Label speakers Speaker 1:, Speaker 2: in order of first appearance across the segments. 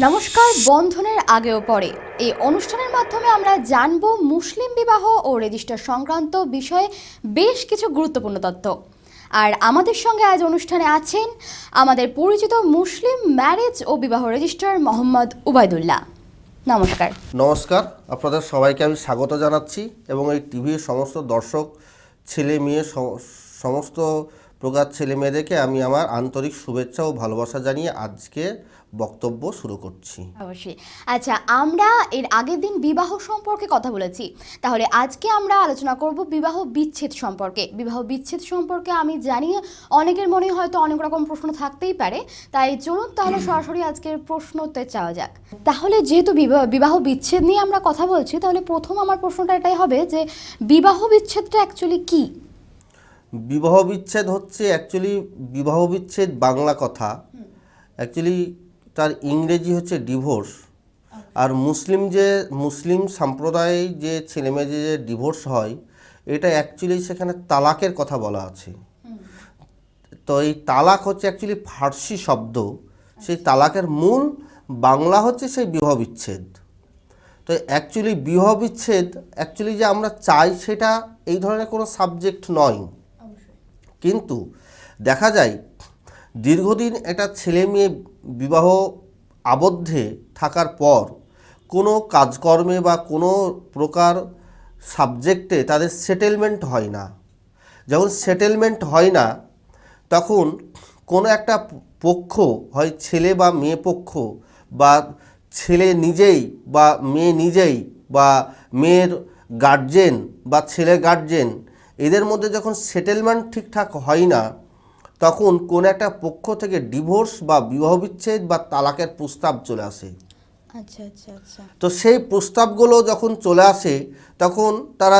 Speaker 1: নমস্কার। বন্ধনের আগেও পরে এই অনুষ্ঠানের মাধ্যমে আমরা জানব মুসলিম বিবাহ ও রেজিস্টার সংক্রান্ত বিষয়ে বেশ কিছু গুরুত্বপূর্ণ তথ্য। আর আমাদের সঙ্গে আজ অনুষ্ঠানে আছেন আমাদের পরিচিত মুসলিম ম্যারেজ ও বিবাহ রেজিস্ট্রার মোহাম্মদ উবাইদুল্লাহ। নমস্কার।
Speaker 2: নমস্কার, আপনাদের সবাইকে আমি স্বাগত জানাচ্ছি এবং এই টিভির সমস্ত দর্শক ছেলে মেয়ে সমস্ত প্রকার ছেলে মেয়েদেরকে আমি আমার আন্তরিক শুভেচ্ছা ও ভালোবাসা জানিয়ে আজকে বক্তব্য শুরু করছি।
Speaker 1: অবশ্যই। আচ্ছা, আমরা এর আগের দিন বিবাহ সম্পর্কে কথা বলেছি, তাহলে আজকে আমরা আলোচনা করব বিবাহ বিচ্ছেদ সম্পর্কে। বিবাহ বিচ্ছেদ সম্পর্কে আমি জানি অনেকের মনে হয়তো অনেক রকম প্রশ্ন থাকতেই পারে, তাই চলুন তাহলে সরাসরি আজকের প্রশ্নতে যাওয়া যাক। তাহলে যেহেতু বিবাহ বিচ্ছেদ নিয়ে আমরা কথা বলছি, তাহলে প্রথম আমার প্রশ্নটা এটাই হবে যে বিবাহ বিচ্ছেদটা অ্যাকচুয়ালি কি?
Speaker 2: বিবাহ বিচ্ছেদ হচ্ছে বিবাহ বিচ্ছেদ বাংলা কথা, অ্যাকচুয়ালি তার ইংরেজি হচ্ছে ডিভোর্স। আর মুসলিম সম্প্রদায়ে যে ছেলেমেয়ে যে ডিভোর্স হয়, এটা অ্যাকচুয়ালি সেখানে তালাকের কথা বলা আছে। তো এই তালাক হচ্ছে অ্যাকচুয়ালি ফার্সি শব্দ, সেই তালাকের মূল বাংলা হচ্ছে সেই বিবাহ বিচ্ছেদ। তো অ্যাকচুয়ালি বিবাহ বিচ্ছেদ যে আমরা চাই সেটা এই ধরনের কোনো সাবজেক্ট নয়, কিন্তু দেখা যায় দীর্ঘদিন একটা ছেলে মেয়ে বিবাহ আবদ্ধে থাকার পর কোনো কাজকর্মে বা কোনো প্রকার সাবজেক্টে তাদের সেটেলমেন্ট হয় না। যখন সেটেলমেন্ট হয় না, তখন কোনো একটা পক্ষ, হয় ছেলে বা মেয়ে পক্ষ, বা ছেলে নিজেই বা মেয়ে নিজেই, বা মেয়ের গার্জেন বা ছেলের গার্জেন, এদের মধ্যে যখন সেটেলমেন্ট ঠিকঠাক হয় না, তখন কোনো একটা পক্ষ থেকে ডিভোর্স বা বিবাহ বিচ্ছেদ বা তালাকের প্রস্তাব চলে আসে।
Speaker 1: আচ্ছা আচ্ছা আচ্ছা।
Speaker 2: তো সেই প্রস্তাবগুলো যখন চলে আসে, তখন তারা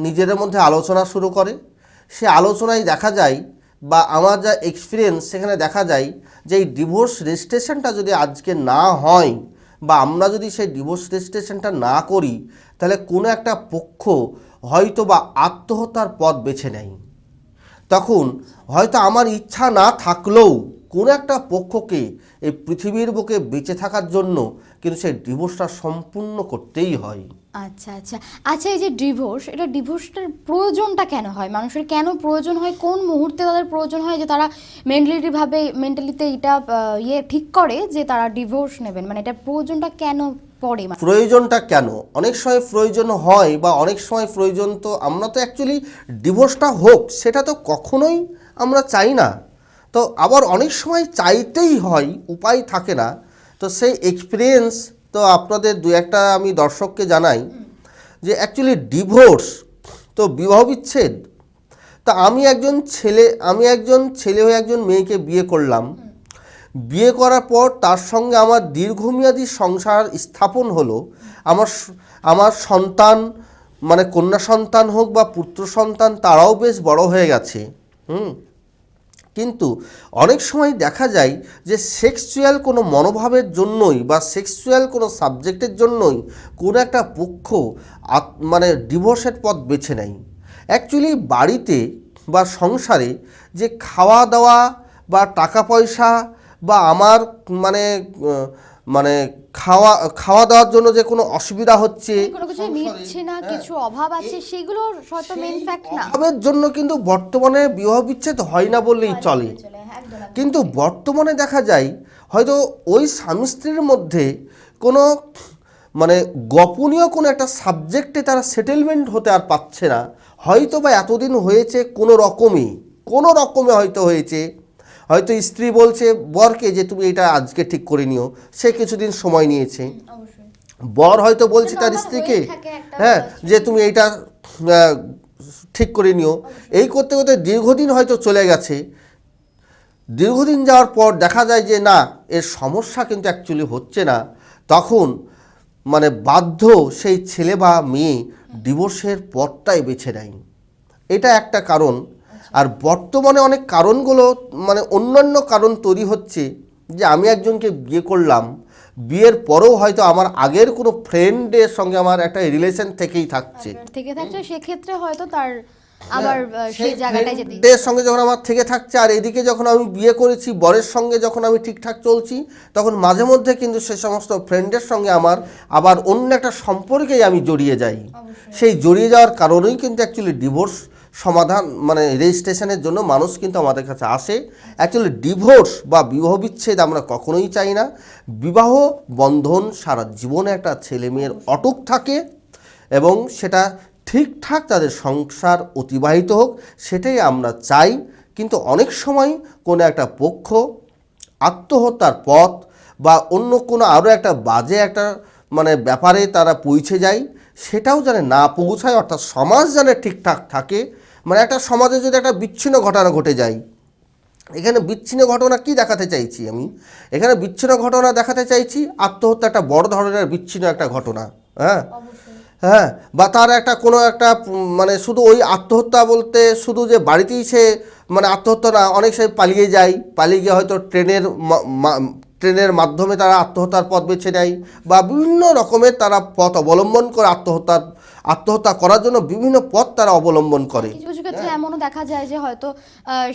Speaker 2: নিজেদের মধ্যে আলোচনা শুরু করে। সে আলোচনায় দেখা যায়, বা আমার যা এক্সপিরিয়েন্স সেখানে দেখা যায়, যে এই ডিভোর্স রেজিস্ট্রেশনটা যদি আজকে না হয়, বা আমরা যদি সেই ডিভোর্স রেজিস্ট্রেশনটা না করি, তাহলে কোনো একটা পক্ষ হয়তো বা আত্মহত্যার পথ বেছে নেয়। তখন হয়তো আমার ইচ্ছা না থাকলেও কোনো একটা পক্ষকে এই পৃথিবীর বুকে বেঁচে থাকার জন্য কিন্তু সেই ডিভোর্সটা সম্পূর্ণ করতেই হয়।
Speaker 1: আচ্ছা আচ্ছা আচ্ছা। এই যে ডিভোর্সটার প্রয়োজনটা কেন হয়? মানুষের কেন প্রয়োজন হয়? কোন মুহূর্তে তাদের প্রয়োজন হয় যে তারা মেন্টালিতে এটা ঠিক করে যে তারা ডিভোর্স নেবেন? মানে এটা প্রয়োজনটা কেন পড়ে?
Speaker 2: প্রয়োজনটা কেন? অনেক সময় প্রয়োজন হয়, বা অনেক সময় প্রয়োজন, তো আমরা তো অ্যাকচুয়ালি ডিভোর্সটা হোক সেটা তো কখনোই আমরা চাই না। তো আবার অনেক সময় চাইতেই হয়, উপায় থাকে না। তো সেই এক্সপিরিয়েন্স তো আপনাদের দু একটা আমি দর্শককে জানাই, যে অ্যাকচুয়ালি ডিভোর্স তো বিবাহ বিচ্ছেদ। তা আমি একজন ছেলে হয়ে একজন মেয়েকে বিয়ে করলাম। বিয়ে করার পর তার সঙ্গে আমার দীর্ঘমেয়াদী সংসার স্থাপন হলো। আমার সন্তান, মানে কন্যা সন্তান হোক বা পুত্র সন্তান, তারাও বেশ বড় হয়ে গেছে। কিন্তু অনেক সময় দেখা যায় যে সেক্সুয়াল কোনো মনোভাবের জন্যই বা সেক্সুয়াল কোনো সাবজেক্টের জন্যই কোনো একটা পক্ষ মানে ডিভোর্সের পথ বেছে নেয়। অ্যাকচুয়ালি বাড়িতে বা সংসারে যে খাওয়া দাওয়া বা টাকা পয়সা, বা আমার মানে খাওয়া দাওয়ার জন্য যে কোনো অসুবিধা হচ্ছে,
Speaker 1: কোনো কিছু মিটছে না, কিছু অভাব আছে, সেগুলো হয়তো মেইন ফ্যাক্ট না।
Speaker 2: অভাবের জন্য কিন্তু বর্তমানে বিবাহ বিচ্ছেদ হয় না বললেই চলে। কিন্তু বর্তমানে দেখা যায় হয়তো ওই স্বামী স্ত্রীর মধ্যে কোনো মানে গোপনীয় কোনো একটা সাবজেক্টে তারা সেটেলমেন্ট হতে আর পারছে না। হয়তো বা এতদিন হয়েছে কোনো রকমে হয়তো হয়েছে। হয়তো স্ত্রী বলছে বরকে যে তুমি এটা আজকে ঠিক করে নিও, সে কিছুদিন সময় নিয়েছে। বর হয়তো বলছে তার স্ত্রীকে, হ্যাঁ, যে তুমি এইটা ঠিক করে নিও। এই করতে করতে দীর্ঘদিন হয়তো চলে গেছে। দীর্ঘদিন যাওয়ার পর দেখা যায় যে না, এর সমস্যা কিন্তু অ্যাকচুয়ালি হচ্ছে না। তখন মানে বাধ্য সেই ছেলে বা মেয়ে ডিভোর্সের পথটাই বেছে নেয়। এটা একটা কারণ। আর বর্তমানে অনেক কারণগুলো, মানে অন্যান্য কারণ তৈরি হচ্ছে, যে আমি একজনকে বিয়ে করলাম, বিয়ের পরেও হয়তো আমার আগের কোনো ফ্রেন্ডের সঙ্গে আমার একটা রিলেশন থেকেই থাকছে,
Speaker 1: সেক্ষেত্রে হয়তো তার আবার সেই জায়গাটায় যেতে
Speaker 2: ফ্রেন্ডের সঙ্গে যখন আমার থেকে থাকছে আর এদিকে যখন আমি বিয়ে করেছি বরের সঙ্গে যখন আমি ঠিকঠাক চলছি, তখন মাঝে মধ্যে কিন্তু সে সমস্ত ফ্রেন্ডের সঙ্গে আমার আবার অন্য একটা সম্পর্কেই আমি জড়িয়ে যাই। সেই জড়িয়ে যাওয়ার কারণেই কিন্তু অ্যাকচুয়ালি ডিভোর্স সমাধান মানে রেজিস্ট্রেশনের জন্য মানুষ কিন্তু আমাদের কাছে আসে। অ্যাকচুয়ালি ডিভোর্স বা বিবাহ বিচ্ছেদ আমরা কখনোই চাই না। বিবাহ বন্ধন সারা জীবনে একটা ছেলে মেয়ের অটুট থাকে এবং সেটা ঠিকঠাক তাদের সংসার অতিবাহিত হোক, সেটাই আমরা চাই। কিন্তু অনেক সময় কোনো একটা পক্ষ আত্মহত্যার পথ বা অন্য কোনো আরও একটা বাজে একটা মানে ব্যাপারে তারা পৌঁছে যায়, সেটাও যেন না পৌঁছায়, অর্থাৎ সমাজ যেন ঠিকঠাক থাকে। মানে একটা সমাজে যদি একটা বিচ্ছিন্ন ঘটনা ঘটে যায়, এখানে বিচ্ছিন্ন ঘটনা কি দেখাতে চাইছি আমি? এখানে বিচ্ছিন্ন ঘটনা দেখাতে চাইছি আত্মহত্যা একটা বড় ধরনের বিচ্ছিন্ন একটা ঘটনা। হ্যাঁ হ্যাঁ, বা তার একটা কোনো একটা মানে শুধু ওই আত্মহত্যা বলতে শুধু যে বাড়িতেই সে মানে আত্মহত্যা না, অনেক সময় পালিয়ে যায়, পালিয়ে গিয়ে হয়তো ট্রেনের মাধ্যমে তারা আত্মহত্যার পথ বেছে নেয় বা বিভিন্ন রকমের তারা পথ অবলম্বন করে আত্মহত্যা করার জন্য বিভিন্ন পথ তারা অবলম্বন করে।
Speaker 1: কিছু কিছু ক্ষেত্রে এমনও দেখা যায় যে হয়তো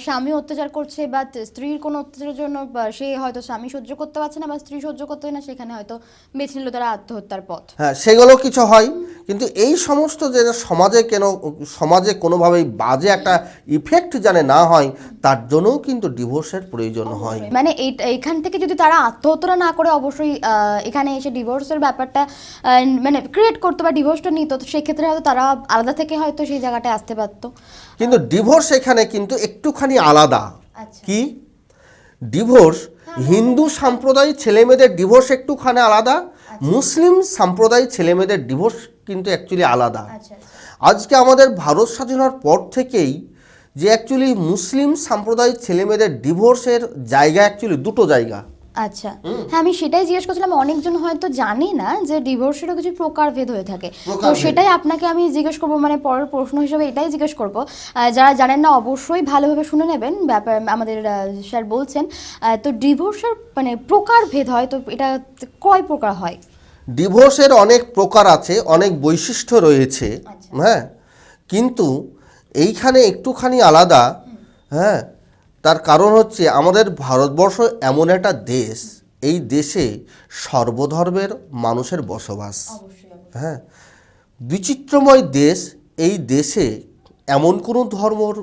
Speaker 1: স্বামী অত্যাচার করছে বা স্ত্রীর কোনো অত্যাচারের জন্য সে হয়তো স্বামী সহ্য করতে পারছে না বা স্ত্রী সহ্য করতে না, সেখানে হয়তো বেছে নিল তারা আত্মহত্যার পথ।
Speaker 2: হ্যাঁ, সেগুলো কিছু হয়। কিন্তু এই সমস্ত যে সমাজে কোনোভাবেই বাজে একটা ইফেক্ট জানে না হয়, তার জন্যও কিন্তু ডিভোর্সের প্রয়োজন হয়।
Speaker 1: মানে এইখান থেকে যদি তারা আত্মহত্যা না করে অবশ্যই এখানে এসে ডিভোর্সের ব্যাপারটা মানে ক্রিয়েট করতো বা ডিভোর্সটা নিত, তো সেক্ষেত্রে হয়তো তারা আলাদা থেকে হয়তো সেই জায়গাটায় আসতে পারতো।
Speaker 2: কিন্তু ডিভোর্স এখানে কিন্তু একটুখানি আলাদা।
Speaker 1: আচ্ছা।
Speaker 2: কি ডিভোর্স? হিন্দু সম্প্রদায় ছেলেমেয়েদের ডিভোর্স একটুখানি আলাদা, মুসলিম সম্প্রদায় ছেলেমেয়েদের ডিভোর্স কিন্তু অ্যাকচুয়ালি আলাদা। আজকে আমাদের ভারত স্বাধীন হওয়ার পর থেকেই যে অ্যাকচুয়ালি মুসলিম সম্প্রদায় ছেলেমেয়েদের ডিভোর্সের জায়গা অ্যাকচুয়ালি দুটো জায়গা।
Speaker 1: আচ্ছা, হ্যাঁ আমি সেটাই জিজ্ঞেস করছিলাম। অনেকজন হয়তো জানে না যে ডিভোর্সেরও কিছু প্রকারভেদ হয়ে থাকে, তো সেটাই আপনাকে আমি জিজ্ঞেস করবো, মানে পরের প্রশ্ন হিসেবে এটাই জিজ্ঞেস করবো। যারা জানেন না অবশ্যই ভালোভাবে শুনে নেবেন ব্যাপার, আমাদের স্যার বলছেন। তো ডিভোর্সের মানে প্রকারভেদ হয়, তো এটা কয় প্রকার হয়?
Speaker 2: ডিভোর্সের অনেক প্রকার আছে, অনেক বৈশিষ্ট্য রয়েছে। হ্যাঁ, কিন্তু এইখানে একটুখানি আলাদা। হ্যাঁ, তার কারণ হচ্ছে আমাদের ভারতবর্ষ এমন একটা দেশ, এই দেশে সর্বধর্মের মানুষের বসবাস। হ্যাঁ, বিচিত্রময় দেশ। এই দেশে এমন কোনো ধর্মর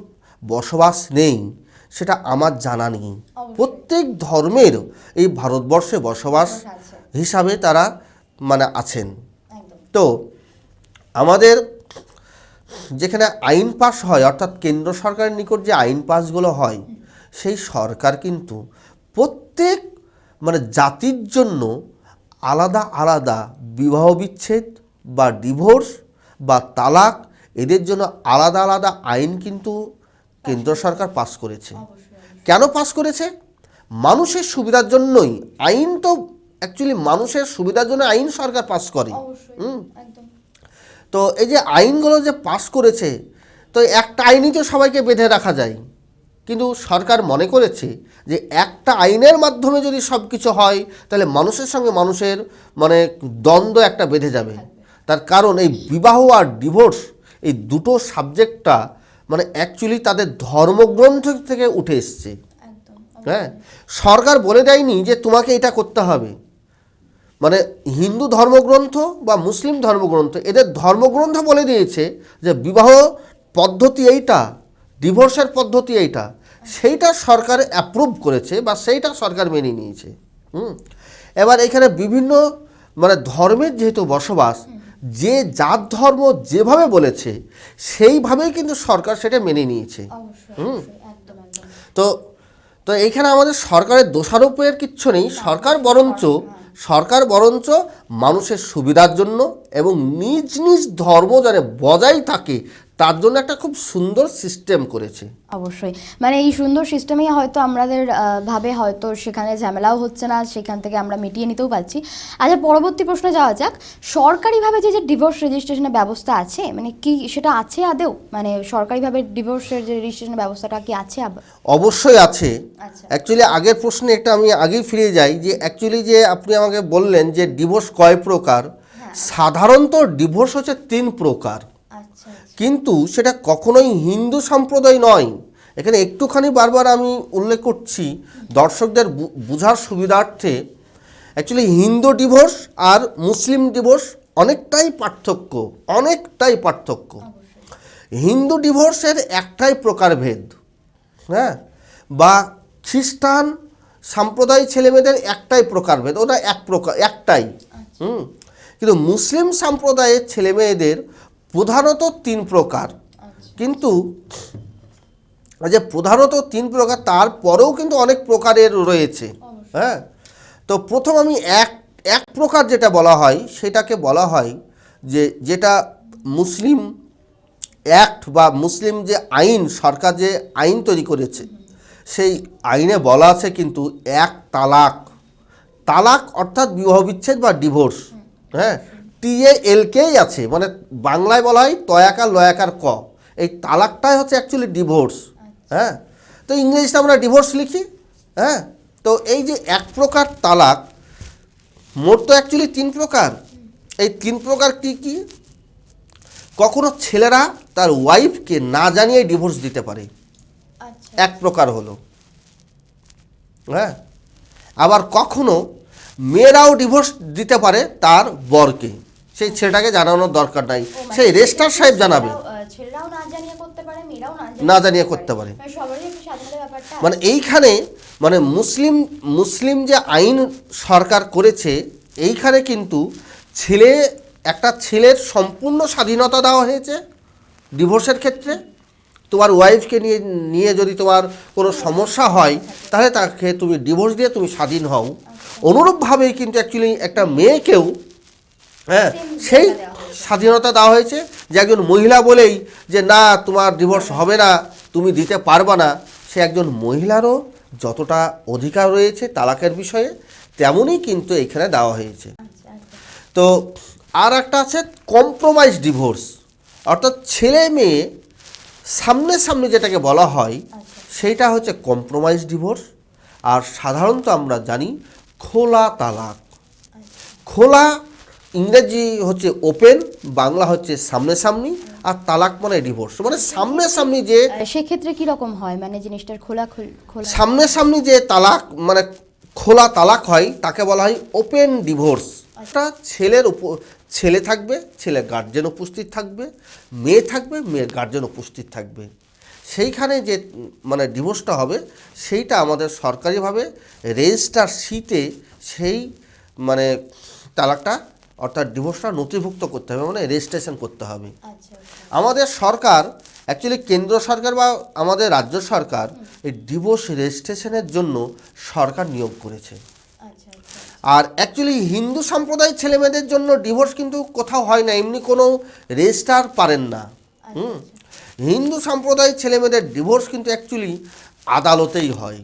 Speaker 2: বসবাস নেই সেটা আমার জানা নেই। প্রত্যেক ধর্মের এই ভারতবর্ষে বসবাস হিসাবে তারা মানে আছেন। তো আমাদের যেখানে আইন পাস হয়, অর্থাৎ কেন্দ্র সরকারের নিকট যে আইন পাসগুলো হয়, সেই সরকার কিন্তু প্রত্যেক মানে জাতির জন্য আলাদা আলাদা বিবাহ বিচ্ছেদ বা ডিভোর্স বা তালাক, এদের জন্য আলাদা আলাদা আইন কিন্তু কেন্দ্র সরকার পাস করেছে। কেন পাস করেছে? মানুষের সুবিধার জন্যই। আইন তো অ্যাকচুয়ালি মানুষের সুবিধার জন্য আইন সরকার পাস করে। তো এই যে আইনগুলো যে পাস করেছে, তো একটা আইনই তো সবাইকে বেঁধে রাখা যায়, কিন্তু সরকার মনে করেছে যে একটা আইনের মাধ্যমে যদি সব কিছু হয়, তাহলে মানুষের সঙ্গে মানুষের মানে দ্বন্দ্ব একটা বেঁধে যাবে। তার কারণ এই বিবাহ আর ডিভোর্স এই দুটো সাবজেক্টটা মানে অ্যাকচুয়ালি তাদের ধর্মগ্রন্থ থেকে উঠে এসছে। হ্যাঁ, সরকার বলে দেয়নি যে তোমাকে এটা করতে হবে। মানে হিন্দু ধর্মগ্রন্থ বা মুসলিম ধর্মগ্রন্থ, এদের ধর্মগ্রন্থ বলে দিয়েছে যে বিবাহ পদ্ধতি এইটা, ডিভোর্সের পদ্ধতি এইটা, সেইটা সরকার অ্যাপ্রুভ করেছে বা সেইটা সরকার মেনে নিয়েছে। এবার এখানে বিভিন্ন মানে ধর্মের যেহেতু বসবাস, যে যার ধর্ম যেভাবে বলেছে সেইভাবেই কিন্তু সরকার সেটা মেনে নিয়েছে। তো তো এইখানে আমাদের সরকারের দোষারোপের কিচ্ছু নেই। সরকার বরঞ্চ মানুষের সুবিধার জন্য এবং নিজ নিজ ধর্ম যেন বজায় থাকে তার জন্য একটা খুব সুন্দর সিস্টেম করেছে।
Speaker 1: অবশ্যই, মানে এই সুন্দর সিস্টেমেই হয়তো আমাদের ভাবে হয়তো সেখানে ঝামেলাও হচ্ছে না, সেখান থেকে আমরা মিটিয়ে নিতেও পারছি। আচ্ছা, পরবর্তী প্রশ্নে যাওয়া যাক। সরকারিভাবে যে ডিভোর্স রেজিস্ট্রেশনের ব্যবস্থা আছে, মানে কি সেটা আছে আদৌ? মানে সরকারিভাবে ডিভোর্সের যে রেজিস্ট্রেশনের ব্যবস্থাটা কি আছে?
Speaker 2: অবশ্যই আছে। অ্যাকচুয়ালি আগের প্রশ্নে একটা আমি আগেই ফিরে যাই, যে অ্যাকচুয়ালি যে আপনি আমাকে বললেন যে ডিভোর্স কয় প্রকার। সাধারণত ডিভোর্স হচ্ছে 3 প্রকার। কিন্তু সেটা কখনোই হিন্দু সম্প্রদায় নয়। এখানে একটুখানি বারবার আমি উল্লেখ করছি দর্শকদের বোঝার সুবিধার্থে। অ্যাকচুয়ালি হিন্দু ডিভোর্স আর মুসলিম ডিভোর্স অনেকটাই পার্থক্য। হিন্দু ডিভোর্সের একটাই প্রকারভেদ, হ্যাঁ, বা খ্রিস্টান সম্প্রদায় ছেলেমেয়েদের একটাই প্রকারভেদ, ওটা একটাই। কিন্তু মুসলিম সম্প্রদায়ের ছেলেমেয়েদের প্রধানত 3 প্রকার। কিন্তু যে প্রধানত 3 প্রকার, তারপরেও কিন্তু অনেক প্রকারের রয়েছে, হ্যাঁ। তো প্রথম আমি এক প্রকার যেটা বলা হয় সেটাকে বলা হয় যেটা মুসলিম অ্যাক্ট বা মুসলিম যে আইন, সরকার যে আইন তৈরি করেছে সেই আইনে বলা আছে কিন্তু তালাক অর্থাৎ বিবাহ বিচ্ছেদ বা ডিভোর্স, হ্যাঁ, TALKই আছে, মানে বাংলায় বলা হয় তয়াকার লয়াকার ক, এই তালাকটাই হচ্ছে অ্যাকচুয়ালি ডিভোর্স, হ্যাঁ। তো ইংরেজিতে আমরা ডিভোর্স লিখি, হ্যাঁ। তো এই যে এক প্রকার তালাক, মোট তো অ্যাকচুয়ালি 3 প্রকার। এই 3 প্রকার কি? কখনো ছেলেরা তার ওয়াইফকে না জানিয়ে ডিভোর্স দিতে পারে, এক প্রকার হলো, হ্যাঁ। আবার কখনো মেয়েরাও ডিভোর্স দিতে পারে তার বরকে, সেই ছেলেটাকে জানানোর দরকার নাই, সেই রেজিস্ট্রার সাহেব জানাবে,
Speaker 1: ছেলেরাও না জানিয়ে করতে পারে, মেয়েরাও
Speaker 2: না জানিয়ে করতে পারে।
Speaker 1: সবারই একটু স্বাধীনতার ব্যাপারটা,
Speaker 2: মানে এইখানে মানে মুসলিম যে আইন সরকার করেছে, এইখানে কিন্তু একটা ছেলের সম্পূর্ণ স্বাধীনতা দেওয়া হয়েছে ডিভোর্সের ক্ষেত্রে। তোমার ওয়াইফকে নিয়ে যদি তোমার কোনো সমস্যা হয় তাহলে তাকে তুমি ডিভোর্স দিয়ে তুমি স্বাধীন হও। অনুরূপভাবেই কিন্তু অ্যাকচুয়ালি একটা মেয়েকেও, হ্যাঁ, সেই স্বাধীনতা দেওয়া হয়েছে যে একজন মহিলা বলেই যে না তোমার ডিভোর্স হবে না, তুমি দিতে পারবা না, সে একজন মহিলারও যতটা অধিকার রয়েছে তালাকের বিষয়ে তেমনই কিন্তু এখানে দেওয়া হয়েছে। তো আর একটা আছে কম্প্রোমাইজ ডিভোর্স, অর্থাৎ ছেলে মেয়ে সামনে যেটাকে বলা হয় সেইটা হচ্ছে কম্প্রোমাইজ ডিভোর্স। আর সাধারণত আমরা জানি খোলা তালাক। খোলা ইংরেজি হচ্ছে ওপেন, বাংলা হচ্ছে সামনাসামনি, আর তালাক মানে ডিভোর্স, মানে সামনাসামনি। যে
Speaker 1: সেক্ষেত্রে কি রকম হয়, মানে জিনিসটার খোলা
Speaker 2: সামনাসামনি যে তালাক মানে খোলা তালাক হয় তাকে বলা হয় ওপেন ডিভোর্স। একটা ছেলে থাকবে, ছেলে গার্জেন উপস্থিত থাকবে, মেয়ে থাকবে, মেয়ের গার্জেন উপস্থিত থাকবে। সেইখানে যে মানে ডিভোর্সটা হবে সেইটা আমাদের সরকারিভাবে রেজিস্টার শিটে সেই মানে তালাকটা অর্থাৎ ডিভোর্সটা নথিভুক্ত করতে হবে, মানে রেজিস্ট্রেশন করতে হবে। আমাদের সরকার অ্যাকচুয়ালি কেন্দ্র সরকার বা আমাদের রাজ্য সরকার এই ডিভোর্স রেজিস্ট্রেশনের জন্য সরকার নিয়োগ করেছে। আর অ্যাকচুয়ালি হিন্দু সম্প্রদায়ের ছেলেমেয়েদের জন্য ডিভোর্স কিন্তু কোথাও হয় না, এমনি কোনো রেজিস্টার পারেন না। হিন্দু সম্প্রদায়ের ছেলেমেয়েদের ডিভোর্স কিন্তু অ্যাকচুয়ালি আদালতেই হয়।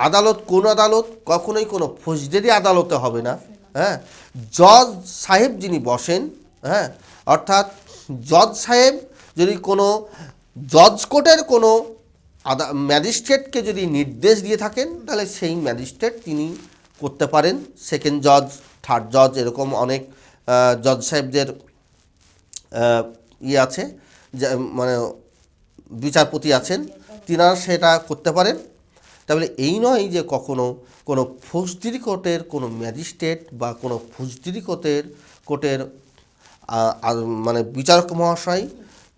Speaker 2: আদালত কোন আদালত? কখনোই কোনো ফৌজদারি আদালতে হবে না, হ্যাঁ। জজ সাহেব যিনি বসেন, হ্যাঁ, অর্থাৎ জজ সাহেব যদি কোনো জজ কোর্টের কোনো ম্যাজিস্ট্রেটকে যদি নির্দেশ দিয়ে থাকেন তাহলে সেই ম্যাজিস্ট্রেট তিনি করতে পারেন। সেকেন্ড জজ, থার্ড জজ, এরকম অনেক জজ সাহেবদের আছে, মানে বিচারপতি আছেন, তিনারা সেটা করতে পারেন। তাহলে এই নয় যে কখনো কোনো ফৌজদারি কোর্টের কোনো ম্যাজিস্ট্রেট বা কোনো ফৌজদারি কোর্টের মানে বিচারক মহাশয়,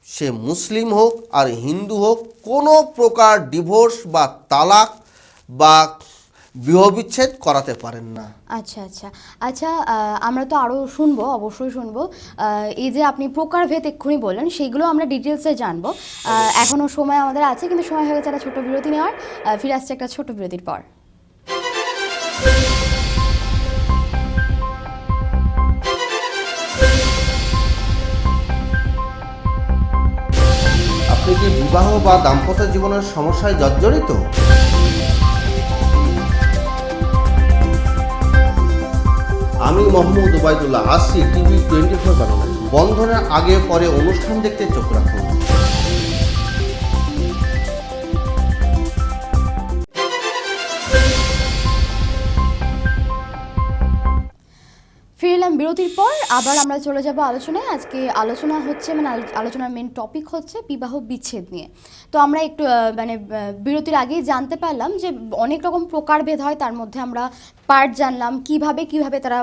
Speaker 2: সে মুসলিম হোক আর হিন্দু হোক, কোনো প্রকার ডিভোর্স বা তালাক বা বিবাহ বিচ্ছেদ করাতে পারেন না।
Speaker 1: আচ্ছা, আমরা তো আরও অবশ্যই শুনবো। এই যে আপনি প্রকারভেদ এক্ষুনি বললেন সেইগুলো আমরা ডিটেলসে জানবো। এখনও সময় আমাদের আছে, কিন্তু সময় হয়ে গেছে একটা ছোট বিরতি নেওয়ার। ফিরে আসছে একটা ছোট বিরতির পর।
Speaker 2: আপনি কি বিবাহ বা দাম্পত্য জীবনের সমস্যায় জর্জরিত? আমি মোহাম্মদ ওবায়দুল্লাহ, আসছি টিভি 24 বাংলায়। বন্ধনের আগে পরে অনুষ্ঠান দেখতে চোখ রাখুন।
Speaker 1: ফিরলাম বিরতির পর আবার আমরা চলে যাব আলোচনায়। আজকে আলোচনা হচ্ছে আলোচনার মেন টপিক হচ্ছে বিবাহ বিচ্ছেদ নিয়ে। তো আমরা একটু বিরতির আগেই জানতে পারলাম যে অনেক রকম প্রকারভেদ হয়, তার মধ্যে আমরা পার্ট জানলাম কিভাবে তারা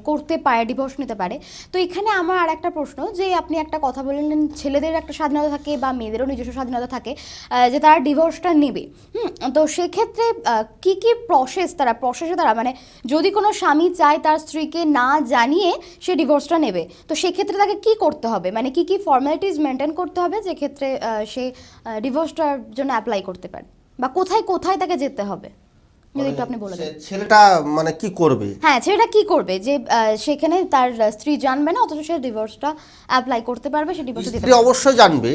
Speaker 1: করতে পারে, ডিভোর্স নিতে পারে। তো এখানে আমার আর একটা প্রশ্ন, যে আপনি একটা কথা বললেন ছেলেদের একটা স্বাধীনতা থাকে বা মেয়েদেরও নিজস্ব স্বাধীনতা থাকে যে তারা ডিভোর্সটা নেবে। তো সেক্ষেত্রে কি প্রসেসে তারা যদি কোনো স্বামী চায় তার স্ত্রীকে না জানিয়ে সে ডিভোর্সটা নেবে, তো সেক্ষেত্রে তাকে কি করতে হবে, কি ফর্মালিটিস মেনটেন করতে হবে যে ক্ষেত্রে সে ডিভোর্সটার জন্য অ্যাপ্লাই করতে পারে, বা কোথায় তাকে যেতে হবে, যদি একটু আপনি বলে দেন।
Speaker 2: ছেলেটা কি করবে?
Speaker 1: হ্যাঁ, ছেলেটা কি করবে যে সেখানে তার স্ত্রী জানবে না, অথচ সে ডিভোর্সটা অ্যাপ্লাই করতে পারবে, সে ডিভোর্স দিতে
Speaker 2: স্ত্রী অবশ্যই জানবে।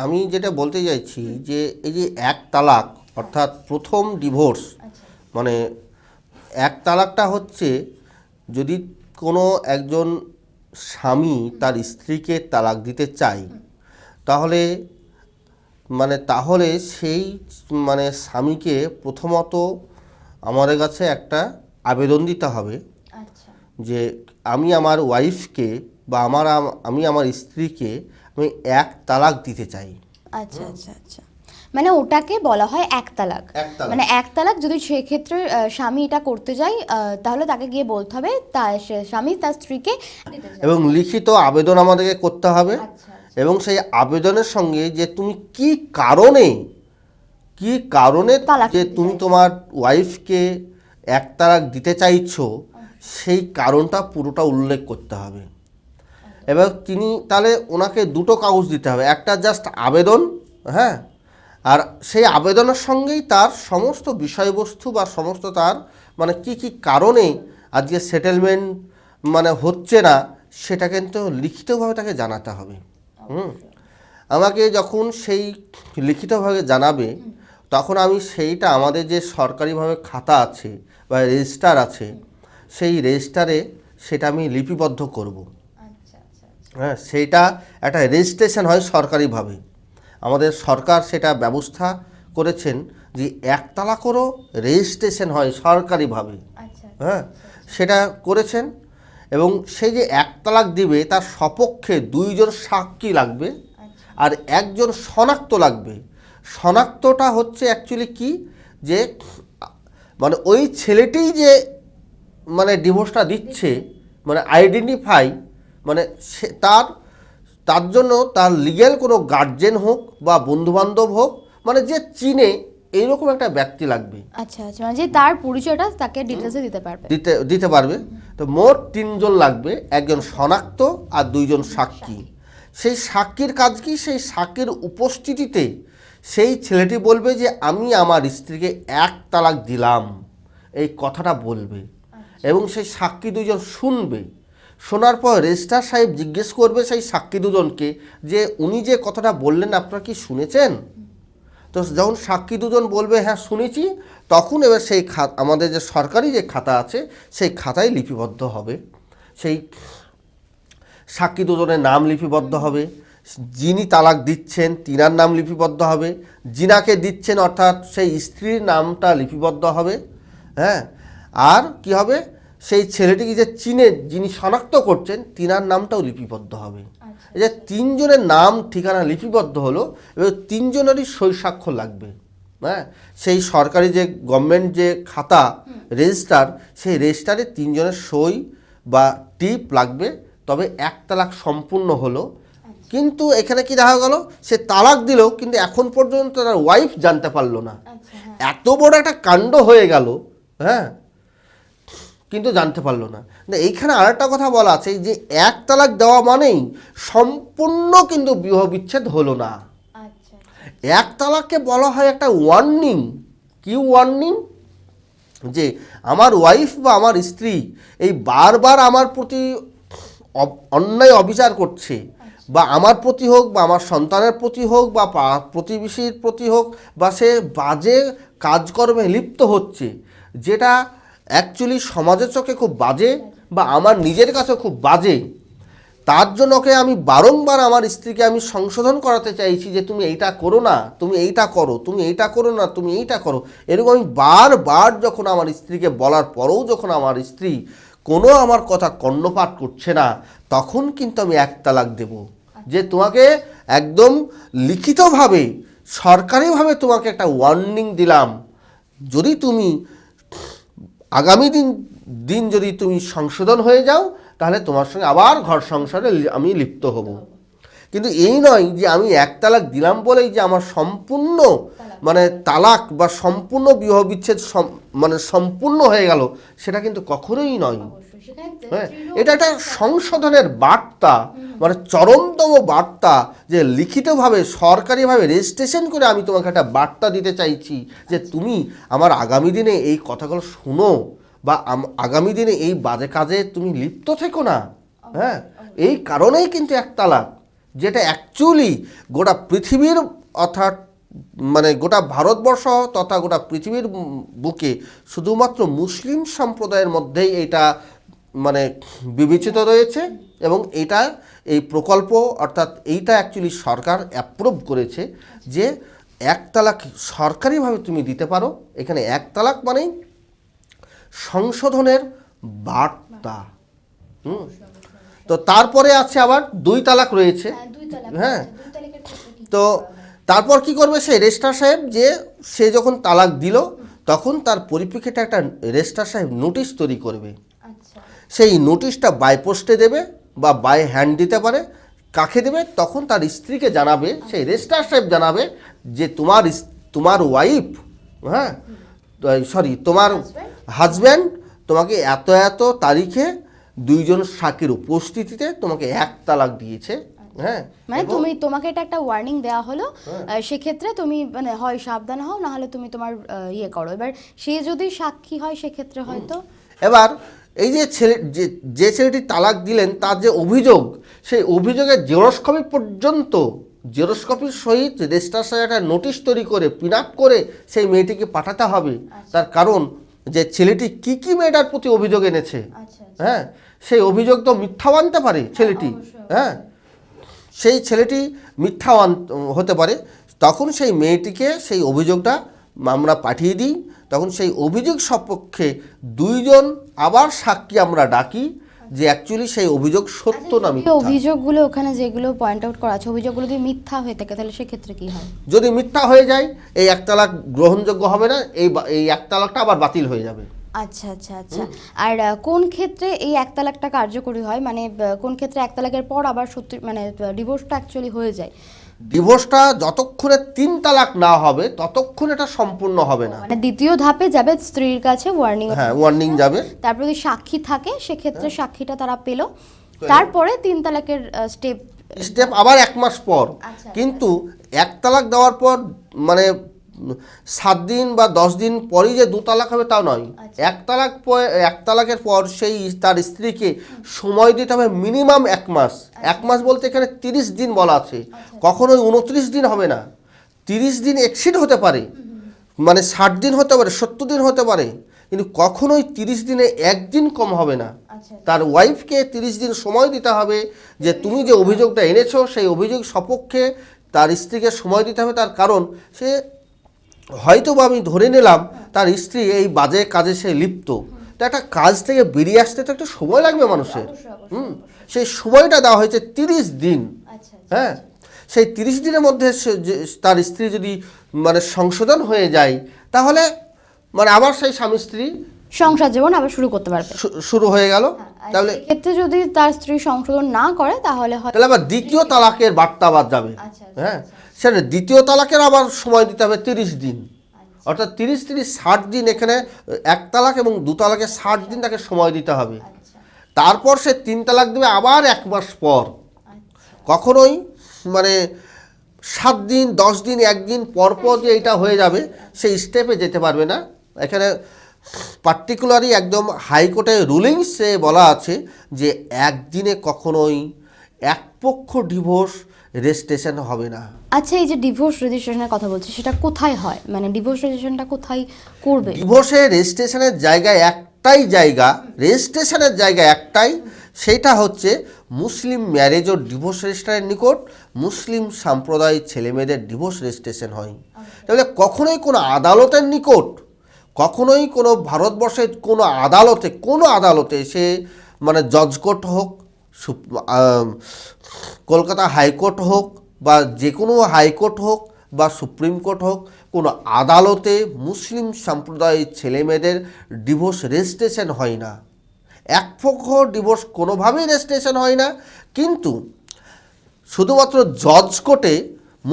Speaker 2: আমি যেটা বলতে চাইছি যে এই যে এক তালাক অর্থাৎ প্রথম ডিভোর্স, এক তালাকটা হচ্ছে যদি কোনো একজন স্বামী তার স্ত্রীকে তালাক দিতে চায়, তাহলে সেই স্বামীকে প্রথমত আমাদের কাছে একটা আবেদন দিতে হবে যে আমি আমার ওয়াইফকে বা আমি আমার স্ত্রীকে আমি এক তালাক দিতে চাই।
Speaker 1: আচ্ছা আচ্ছা আচ্ছা, ওটাকে বলা হয় এক তালাক। এক তালাক যদি সেক্ষেত্রে স্বামী এটা করতে যায়, তাহলে তাকে গিয়ে বলতে হবে স্বামী তার স্ত্রীকে
Speaker 2: এবং লিখিত আবেদন আমাদেরকে করতে হবে। এবং সেই আবেদনের সঙ্গে যে তুমি কি কারণে যে তুমি তোমার ওয়াইফকে এক তালাক দিতে চাইছো, সেই কারণটা পুরোটা উল্লেখ করতে হবে। এবার তাহলে ওনাকে দুটো কাগজ দিতে হবে, একটা জাস্ট আবেদন, হ্যাঁ, আর সেই আবেদনের সঙ্গেই তার সমস্ত বিষয়বস্তু বা সমস্ত তার কি কারণে আজকে সেটেলমেন্ট হচ্ছে না, সেটা কিন্তু লিখিতভাবে তাকে জানাতে হবে। আমাকে যখন সেই লিখিতভাবে জানাবে, তখন আমি সেইটা আমাদের যে সরকারিভাবে খাতা আছে বা রেজিস্টার আছে, সেই রেজিস্টারে সেটা আমি লিপিবদ্ধ করব। হ্যাঁ, সেইটা একটা রেজিস্ট্রেশন হয় সরকারিভাবে। আমাদের সরকার সেটা ব্যবস্থা করেছেন যে এক তালাকেরও রেজিস্ট্রেশন হয় সরকারিভাবে। হ্যাঁ, সেটা করেছেন। এবং সেই যে এক তালাক দিবে তার সপক্ষে দুইজন সাক্ষী লাগবে আর একজন শনাক্ত লাগবে। শনাক্তটা হচ্ছে অ্যাকচুয়ালি কি, যে ওই ছেলেটিই যে ডিভোর্সটা দিচ্ছে, আইডেন্টিফাই সে তার জন্য তার লিগ্যাল কোনো গার্জেন হোক বা বন্ধুবান্ধব হোক, যে চিনে এইরকম একটা ব্যক্তি লাগবে।
Speaker 1: আচ্ছা আচ্ছা, যে তার পরিচয়টা তাকে ডিটেইলসে
Speaker 2: দিতে পারবে। তো মোট 3 জন লাগবে, একজন শনাক্ত আর 2 জন সাক্ষী। সেই সাক্ষীর কাজ কি, সেই সাক্ষীর উপস্থিতিতে সেই ছেলেটি বলবে যে আমি আমার স্ত্রীকে এক তালাক দিলাম, এই কথাটা বলবে। এবং সেই সাক্ষী 2 জন শুনবে। শোনার পর রেজিস্ট্রার সাহেব জিজ্ঞেস করবে সেই সাক্ষী 2 জনকে যে উনি যে কথাটা বললেন আপনারা কি শুনেছেন? তো যখন সাক্ষী 2 জন বলবে হ্যাঁ শুনেছি, তখন এবার সেই আমাদের যে সরকারি যে খাতা আছে সেই খাতায় লিপিবদ্ধ হবে। সেই সাক্ষী 2 জনের নাম লিপিবদ্ধ হবে, যিনি তালাক দিচ্ছেন তিনার নাম লিপিবদ্ধ হবে, যিনাকে দিচ্ছেন অর্থাৎ সেই স্ত্রীর নামটা লিপিবদ্ধ হবে। হ্যাঁ, আর কি হবে, সেই ছেলেটিকে যে চিনে যিনি শনাক্ত করছেন তিনার নামটাও লিপিবদ্ধ হবে। এই যে 3 জনের নাম ঠিকানা লিপিবদ্ধ হলো, এবার 3 জনেরই সই স্বাক্ষর লাগবে। হ্যাঁ, সেই সরকারি যে গভর্নমেন্ট যে খাতা রেজিস্টার, সেই রেজিস্টারে 3 জনের সই বা টিপ লাগবে, তবে এক তালাক সম্পূর্ণ হলো। কিন্তু এখানে কি দেখা গেল, সে তালাক দিল কিন্তু এখন পর্যন্ত তার ওয়াইফ জানতে পারলো না। এত বড় একটা কাণ্ড হয়ে গেল, হ্যাঁ, কিন্তু জানতে পারলো না। এইখানে আরেকটা কথা বলা আছে যে এক তালাক দেওয়া মানেই সম্পূর্ণ কিন্তু বিবাহ বিচ্ছেদ হলো না। এক তালাককে বলা হয় একটা ওয়ার্নিং। কি ওয়ার্নিং? যে আমার ওয়াইফ বা আমার স্ত্রী এই বারবার আমার প্রতি অন্যায় অবিচার করছে, বা আমার প্রতি হোক বা আমার সন্তানের প্রতি হোক বা প্রতিবেশীর প্রতি হোক, বা সে বাজে কাজকর্মে লিপ্ত হচ্ছে, যেটা অ্যাকচুয়ালি সমাজের চোখে খুব বাজে বা আমার নিজের কাছে খুব বাজে। তার জন্য ওকে আমি বারংবার আমার স্ত্রীকে আমি সংশোধন করাতে চাইছি যে তুমি এইটা করো না, তুমি এইটা করো, তুমি এইটা করো না, তুমি এইটা করো। এরকম আমি বারবার যখন আমার স্ত্রীকে বলার পরেও যখন আমার স্ত্রী কোনো আমার কথা কর্ণপাত করছে না, তখন কিন্তু আমি এক তালাক দেব। যে তোমাকে একদম লিখিতভাবে সরকারিভাবে তোমাকে একটা ওয়ার্নিং দিলাম, যদি তুমি আগামী দিন যদি তুমি সংশোধন হয়ে যাও, তাহলে তোমার সঙ্গে আবার ঘর সংসারে আমি লিপ্ত হব। কিন্তু এই নয় যে আমি এক তালাক দিলাম বলেই যে আমার সম্পূর্ণ মানে তালাক বা সম্পূর্ণ বিবাহ বিচ্ছেদ মানে সম্পূর্ণ হয়ে গেল, সেটা কিন্তু কখনোই নয়। হ্যাঁ, এটা একটা সংশোধনের বার্তা, মানে চরমতম বার্তা, যে লিখিতভাবে সরকারিভাবে রেজিস্ট্রেশন করে আমি তোমাকে একটা বার্তা দিতে চাইছি যে তুমি আমার আগামী দিনে এই কথাগুলো শুনো, বা আগামী দিনে এই বাজে কাজে তুমি লিপ্ত থেকো না। হ্যাঁ, এই কারণেই কিন্তু এক তালাক, যেটা অ্যাকচুয়ালি গোটা পৃথিবীর অর্থাৎ মানে গোটা ভারতবর্ষ তথা গোটা পৃথিবীর বুকে শুধুমাত্র মুসলিম সম্প্রদায়ের মধ্যেই এটা মানে বিবেচিত রয়েছে, এবং এটা এই প্রকল্প অর্থাৎ এইটা অ্যাকচুয়ালি সরকার অ্যাপ্রুভ করেছে যে এক তালাক সরকারিভাবে তুমি দিতে পারো। এখানে এক তালাক মানেই সংশোধনের বার্তা। তো তারপরে আছে আবার দুই তালাক রয়েছে। হ্যাঁ, তো তারপর কি করবে সেই রেজিস্ট্রার সাহেব, যে সে যখন তালাক দিল তখন তার পরিপ্রেক্ষিতে একটা রেজিস্ট্রার সাহেব নোটিশ তৈরি করবে। সেই নোটিশটা বাই পোস্টে দেবে বা বাই হ্যান্ড দিতে পারে। কাকে দেবে? তখন তার স্ত্রীকে জানাবে, সেই রেজিস্ট্রার সাহেব জানাবে যে তোমার ওয়াইফ, হ্যাঁ সরি তোমার হাজব্যান্ড তোমাকে এত এত তারিখে দুইজন সাক্ষীর উপস্থিতিতে তোমাকে এক তালাক দিয়েছে। হ্যাঁ,
Speaker 1: মানে তোমাকে এটা একটা ওয়ার্নিং দেওয়া হলো, সেক্ষেত্রে তুমি মানে হয় সাবধান হও, না হলে তুমি তোমার ইয়ে করো। এবার সে যদি সাক্ষী হয় সেক্ষেত্রে হয়তো
Speaker 2: এবার এই যে যে ছেলেটি তালাক দিলেন তার যে অভিযোগ, সেই অভিযোগের জেরক্স কপি পর্যন্ত জেরক্স কপির সহিত রেজিস্ট্রার সাহেব একটা নোটিশ তৈরি করে পিন আপ করে সেই মেয়েটিকে পাঠাতে হবে। তার কারণ যে ছেলেটি কি মেয়েটার প্রতি অভিযোগ এনেছে, হ্যাঁ সেই অভিযোগ তো মিথ্যাও আনতে পারে ছেলেটি। হ্যাঁ, সেই ছেলেটি মিথ্যা হতে পারে। তখন সেই মেয়েটিকে সেই অভিযোগটা আমরা পাঠিয়ে দিই। তখন সেই অভিযোগ সপক্ষে দুইজন আবার সাক্ষী আমরা ডাকি, যে অ্যাকচুয়ালি সেই অভিযোগ সত্য না মিথ্যা।
Speaker 1: অভিযোগগুলো ওখানে যেগুলো পয়েন্ট আউট করা আছে, অভিযোগগুলো যদি মিথ্যা হয়ে থাকে তাহলে সেক্ষেত্রে কি হয়?
Speaker 2: যদি মিথ্যা হয়ে যায় এই এক তালাক গ্রহণযোগ্য হবে না, এই এক তালাকটা আবার বাতিল হয়ে যাবে।
Speaker 1: আচ্ছা আচ্ছা আচ্ছা। আর কোন ক্ষেত্রে এই এক তালাকটা কার্যকরী হয়, মানে কোন ক্ষেত্রে এক তালাকের পর আবার সত্যি মানে ডিভোর্সটা অ্যাকচুয়ালি হয়ে যায়?
Speaker 2: ডিভোর্সটা যতক্ষণে 3 তালাক না হবে ততক্ষণ এটা সম্পূর্ণ হবে না।
Speaker 1: মানে দ্বিতীয় ধাপে যাবে স্ত্রীর কাছে ওয়ার্নিং।
Speaker 2: হ্যাঁ, ওয়ার্নিং যাবে।
Speaker 1: তারপর যদি সাক্ষী থাকে সেক্ষেত্রে সাক্ষীটা তারা পেল, তারপরে 3 তালাকের স্টেপ
Speaker 2: আবার 1 মাস পর। কিন্তু এক তালাক দেওয়ার পর মানে 7 দিন বা 10 দিন পরই যে 2 তালাক হবে তাও নয়। এক তালাকের পর সেই তার স্ত্রীকে সময় দিতে হবে মিনিমাম 1 মাস। 1 মাস বলতে এখানে 30 দিন বলা আছে, কখনোই 29 দিন হবে না। 30 দিন এক্সিড হতে পারে, মানে 60 দিন হতে পারে, 70 দিন হতে পারে, কিন্তু কখনোই 30 দিনে একদিন কম হবে না। তার ওয়াইফকে 30 দিন সময় দিতে হবে, যে তুমি যে অভিযোগটা এনেছো সেই অভিযোগ সপক্ষে তার স্ত্রীকে সময় দিতে হবে। তার কারণ সে হয়তো বা আমি ধরে নিলাম তার স্ত্রী এই বাজে কাজে সে লিপ্ত, তো একটা কাজ থেকে বেরিয়ে আসতে তো একটা সময় লাগবে মানুষের। সেই সময়টা দেওয়া হয়েছে 30 দিন। হ্যাঁ, সেই 30 দিনের মধ্যে তার স্ত্রী যদি মানে সংশোধন হয়ে যায়, তাহলে মানে আবার সেই স্বামী স্ত্রী
Speaker 1: সংসার জীবন আবার শুরু করতে পারবে,
Speaker 2: শুরু হয়ে গেল। তাহলে
Speaker 1: ক্ষেত্রে যদি তার স্ত্রী সংশোধন না করে তাহলে
Speaker 2: আবার দ্বিতীয় তালাকের বার্তা আবার যাবে। হ্যাঁ, সেটা দ্বিতীয় তালাকের আবার সময় দিতে হবে 30 দিন, অর্থাৎ 30-60 দিন। এখানে 1 তালাক এবং 2 তালাকে 60 দিন তাকে সময় দিতে হবে। তারপর সে 3 তালাক দেবে আবার 1 মাস পর। কখনোই মানে 7 দিন 10 দিন 1 দিন পর যে এটা হয়ে যাবে সেই স্টেপে যেতে পারবে না। এখানে পার্টিকুলারলি একদম হাইকোর্টের রুলিংসে বলা আছে যে একদিনে কখনোই এক পক্ষ ডিভোর্স রেজিস্ট্রেশন হবে না।
Speaker 1: আচ্ছা, এই যে ডিভোর্স রেজিস্ট্রেশনের কথা বলছি, সেটা কোথায় হয়, মানে ডিভোর্স রেজিস্ট্রেশনটা কোথায় করবে?
Speaker 2: ডিভোর্সের রেজিস্ট্রেশনের জায়গায় একটাই জায়গা, রেজিস্ট্রেশনের জায়গা একটাই, সেটা হচ্ছে মুসলিম ম্যারেজ ও ডিভোর্স রেজিস্ট্রারের নিকট মুসলিম সম্প্রদায়ের ছেলেমেয়েদের ডিভোর্স রেজিস্ট্রেশন হয়। তাহলে কখনোই কোনো আদালতের নিকট কখনোই কোনো ভারতবর্ষের কোনো আদালতে সে মানে জজ কোর্ট হোক, কলকাতা হাইকোর্ট হোক বা যে কোনো হাইকোর্ট হোক বা সুপ্রিম কোর্ট হোক, কোনো আদালতে মুসলিম সম্প্রদায়ের ছেলেমেয়েদের ডিভোর্স রেজিস্ট্রেশন হয় না। একপক্ষ ডিভোর্স কোনোভাবেই রেজিস্ট্রেশন হয় না। কিন্তু শুধুমাত্র জজ কোর্টে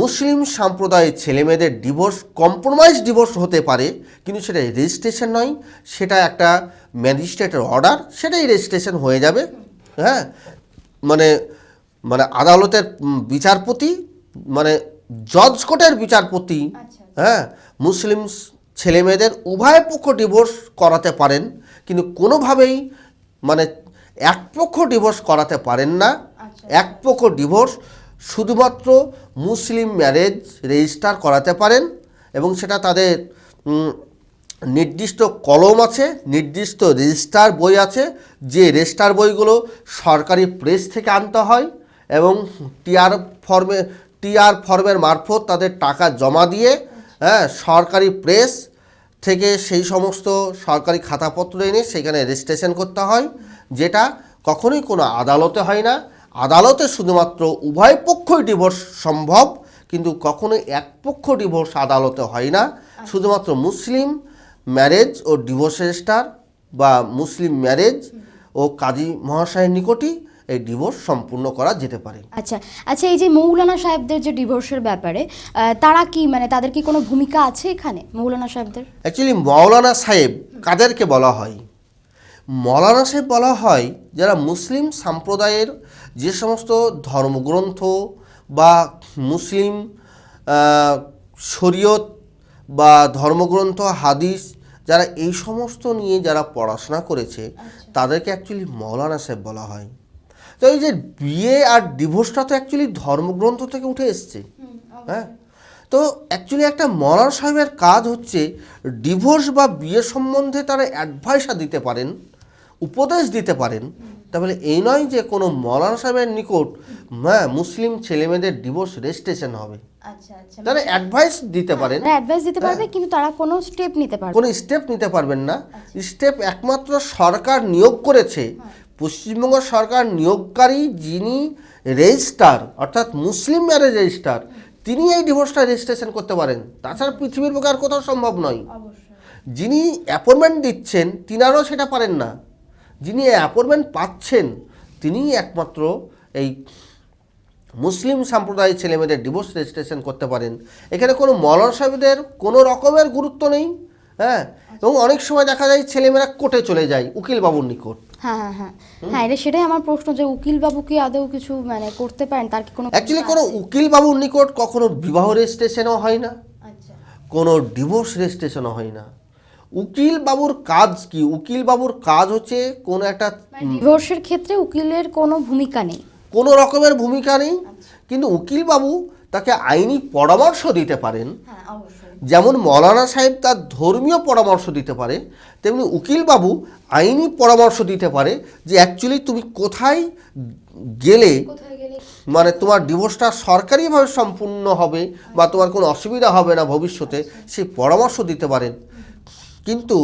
Speaker 2: মুসলিম সম্প্রদায়ের ছেলেমেয়েদের ডিভোর্স কম্প্রোমাইজ ডিভোর্স হতে পারে, কিন্তু সেটা রেজিস্ট্রেশন নয়, সেটা একটা ম্যাজিস্ট্রেটের অর্ডার, সেটাই রেজিস্ট্রেশন হয়ে যাবে। হ্যাঁ, মানে মানে আদালতের বিচারপতি, মানে জজ কোর্টের বিচারপতি, হ্যাঁ, মুসলিম ছেলেমেয়েদের উভয় পক্ষ ডিভোর্স করাতে পারেন, কিন্তু কোনোভাবেই মানে একপক্ষ ডিভোর্স করাতে পারেন না। একপক্ষ ডিভোর্স শুধুমাত্র মুসলিম ম্যারেজ রেজিস্টার করাতে পারেন, এবং সেটা তাদের নির্দিষ্ট কলম আছে, নির্দিষ্ট রেজিস্টার বই আছে, যে রেজিস্টার বইগুলো সরকারি প্রেস থেকে আনতে হয় এবং টিআর ফর্মের মারফত তাদের টাকা জমা দিয়ে, হ্যাঁ, সরকারি প্রেস থেকে সেই সমস্ত সরকারি খাতাপত্র এনে সেখানে রেজিস্ট্রেশন করতে হয়, যেটা কখনোই কোনো আদালতে হয় না। আদালতে শুধুমাত্র উভয় পক্ষই ডিভোর্স সম্ভব, কিন্তু কখনোই একপক্ষ ডিভোর্স আদালতে হয় না। শুধুমাত্র মুসলিম ম্যারেজ ও ডিভোর্স রেজিস্টার বা মুসলিম ম্যারেজ ও কাজী মহাশয়ের নিকটই এই ডিভোর্স সম্পূর্ণ করা যেতে পারে।
Speaker 1: আচ্ছা আচ্ছা, এই যে মৌলানা সাহেবদের যে ডিভোর্সের ব্যাপারে তারা কি মানে তাদের কি কোনো ভূমিকা আছে এখানে মৌলানা সাহেবদের?
Speaker 2: অ্যাকচুয়ালি মৌলানা সাহেব কাদেরকে বলা হয়? মৌলানা সাহেব বলা হয় যারা মুসলিম সম্প্রদায়ের যে সমস্ত ধর্মগ্রন্থ বা মুসলিম শরীয়ত বা ধর্মগ্রন্থ হাদিস, যারা এই সমস্ত নিয়ে যারা পড়াশোনা করেছে তাদেরকে অ্যাকচুয়ালি মৌলানা সাহেব বলা হয়। তো এই যে বিয়ে আর ডিভোর্সটা তো অ্যাকচুয়ালি ধর্মগ্রন্থ থেকে উঠে এসছে। হ্যাঁ, তো অ্যাকচুয়ালি একটা মৌলানা সাহেবের কাজ হচ্ছে ডিভোর্স বা বিয়ে সম্বন্ধে তারা অ্যাডভাইস দিতে পারেন, উপদেশ দিতে পারেন। তাহলে এই নয় যে কোনো মৌলানা সাহেবের নিকট মুসলিম ছেলেমেয়েদের ডিভোর্স রেজিস্ট্রেশন হবে। তারা অ্যাডভাইস দিতে পারেন,
Speaker 1: অ্যাডভাইস দিতে পারবে, কিন্তু তারা কোনো স্টেপ নিতে পারবে,
Speaker 2: কোনো স্টেপ নিতে পারবেন না। স্টেপ একমাত্র সরকার নিয়োগ করেছে, পশ্চিমবঙ্গ সরকার নিয়োগকারী যিনি রেজিস্ট্রার, অর্থাৎ মুসলিম ম্যারেজ রেজিস্ট্রার, তিনি এই ডিভোর্সটা রেজিস্ট্রেশন করতে পারেন। তাছাড়া পৃথিবীর বুকে আর কোথাও সম্ভব নয়। যিনি অ্যাপয়েন্টমেন্ট দিচ্ছেন তিনারও সেটা পারেন না, যিনি অ্যাপয়েন্টমেন্ট পাচ্ছেন তিনিই একমাত্র এই মুসলিম সম্প্রদায়ের ছেলেমেয়েদের ডিভোর্স রেজিস্ট্রেশন করতে পারেন। এখানে কোনো মৌলানা সাহেবদের কোনো রকমের গুরুত্ব নেই। হ্যাঁ, এবং অনেক সময় দেখা যায় ছেলেমেয়েরা কোর্টে চলে যায় উকিল বাবুর নিকট।
Speaker 1: হ্যাঁ হ্যাঁ হ্যাঁ হ্যাঁ, এটা সেটাই আমার প্রশ্ন, যে উকিল বাবু কি আদৌ কিছু মানে করতে পারেন? তার কি কোনো
Speaker 2: অ্যাকচুয়ালি কোনো উকিল বাবুর নিকট কখনো বিবাহ রেজিস্ট্রেশনও হয় না, কোনো ডিভোর্স রেজিস্ট্রেশনও হয় না। উকিল বাবুর কাজ কি? উকিল বাবুর কাজ হচ্ছে কোনো একটা
Speaker 1: ডিভোর্সের ক্ষেত্রে উকিলের কোনো ভূমিকা নেই,
Speaker 2: কোনো রকমের ভূমিকা নেই, কিন্তু উকিল বাবু তাকে আইনি পরামর্শ দিতে পারেন। যেমন মৌলানা সাহেব তার ধর্মীয় পরামর্শ দিতে পারে, তেমনি উকিল বাবু আইনি পরামর্শ দিতে পারে যে অ্যাকচুয়ালি তুমি কোথায় গেলে মানে তোমার ডিভোর্সটা সরকারিভাবে সম্পূর্ণ হবে বা তোমার কোনো অসুবিধা হবে না ভবিষ্যতে, সেই পরামর্শ দিতে পারেন। কিন্তু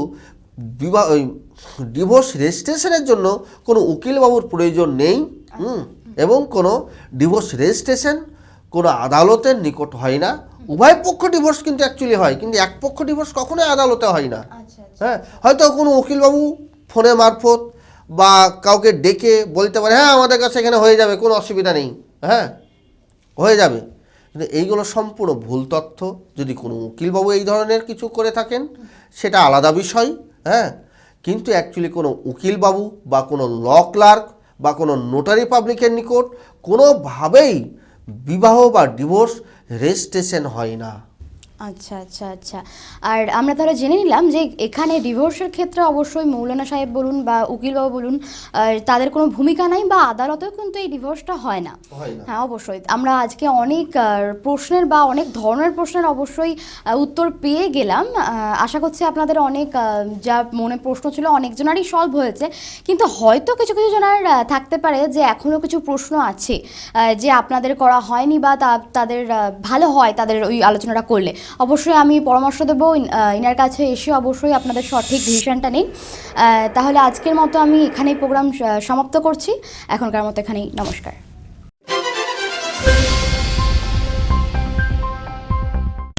Speaker 2: ডিভোর্স রেজিস্ট্রেশনের জন্য কোনো উকিল বাবুর প্রয়োজন নেই, এবং কোনো ডিভোর্স রেজিস্ট্রেশন কোনো আদালতের নিকট হয় না। উভয় পক্ষ ডিভোর্স কিন্তু অ্যাকচুয়ালি হয়, কিন্তু এক পক্ষ ডিভোর্স কখনোই আদালতে হয় না। হ্যাঁ, হয়তো কোনো উকিলবাবু ফোনে মারফত বা কাউকে ডেকে বলতে পারে হ্যাঁ আমাদের কাছে এখানে হয়ে যাবে, কোনো অসুবিধা নেই, হ্যাঁ হয়ে যাবে, কিন্তু এইগুলো সম্পূর্ণ ভুল তথ্য। যদি কোনো উকিলবাবু এই ধরনের কিছু করে থাকেন সেটা আলাদা বিষয়। হ্যাঁ, কিন্তু অ্যাকচুয়ালি কোনো উকিলবাবু বা কোনো ল ক্লার্ক বা কোনো নোটারি পাবলিকের নিকট কোনোভাবেই বিবাহ বা ডিভোর্স রেজিস্ট্রেশন হয় না।
Speaker 1: আচ্ছা আচ্ছা আচ্ছা, আর আমরা তাহলে জেনে নিলাম যে এখানে ডিভোর্সের ক্ষেত্রে অবশ্যই মৌলানা সাহেব বলুন বা উকিলবাবু বলুন, তাদের কোনো ভূমিকা নাই, বা আদালতেও কিন্তু এই ডিভোর্সটা হয় না। হ্যাঁ অবশ্যই, আমরা আজকে অনেক প্রশ্নের বা অনেক ধরনের প্রশ্নের অবশ্যই উত্তর পেয়ে গেলাম। আশা করছি আপনাদের অনেক যা মনে প্রশ্ন ছিল অনেকজনারই সলভ হয়েছে, কিন্তু হয়তো কিছু কিছু জনের থাকতে পারে যে এখনও কিছু প্রশ্ন আছে যে আপনাদের করা হয়নি বা তাদের ভালো হয় তাদের ওই আলোচনাটা করলে। অবশ্যই আমি পরামর্শ দেবো ইনার কাছে এসে অবশ্যই আপনাদের সঠিক ডিসিশনটা নিন। তাহলে আজকের মতো আমি এখানেই প্রোগ্রাম সমাপ্ত করছি, এখনকার মতো এখানেই, নমস্কার।